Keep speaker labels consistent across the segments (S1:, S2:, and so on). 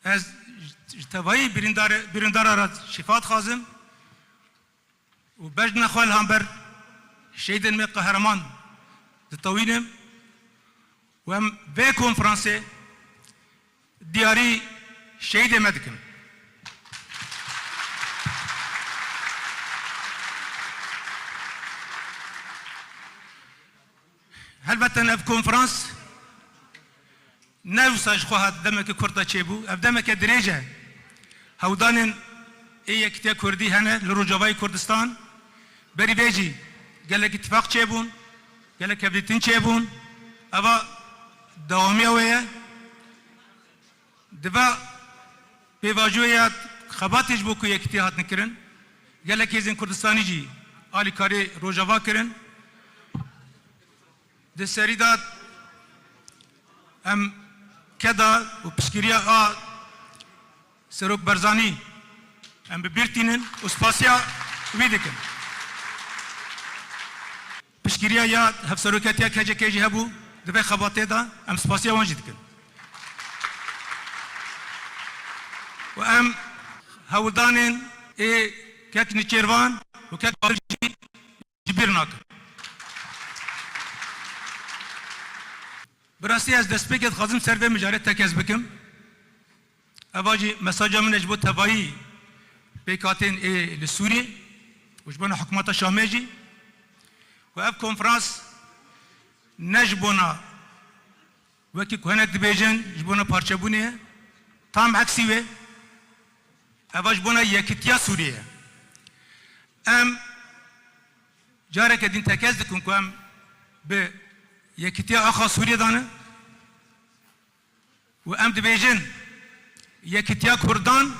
S1: از تبایی بریندار را شفاعت خازم و بجن خوال هم بر شهید می قهرمان دطوینم و هم به کنفرانس دیاری شهید مدکم. هلبتن اف کنفرانس نوساش خواهد دمک کرده چه بو اف دمک دریجه هودانن ای کتیا کردی هنه لروجاوای کردستان بری بیجی گلک اتفاق چه بون گلک ابدیتین چه بون اوا دوامی اوه دوا بیواجویات خباتش بو که یک اتحاد نکرن گلک ایزن کردستانی جی آلی کاری روجاوا کرن ده سریدات ام کدا و پشکریا سروک برزانی ام ببیرتینن و سپاسیا ویدکن پشکریا یا هف سروکاتیا کجا کجی هبو دبی خباته دا ام سپاسیا وانجی دکن و ام هودانن ای کک نچیروان و کک بالجی جبیر ناکن براستی از دست بگید خازم سر به مجارت تکز بکم اواجی مساجا من اجبو تبایی بیکاتین ای لسوری وجبونا حکومت شامیجی و اف کنفرانس نجبونا وکی کوهنت دبیجن جبونا پارچه بونه تام عکسی و اواج بونا یکتیا سوریه ام جاره که دین تکز دکن که ام به یکتیا آخا سوریه دانه و ام دبیجن یکتیا کردان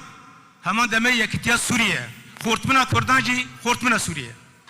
S1: همان دمه یکتیا سوریه خورتمنا کردان جی خورتمنا سوریه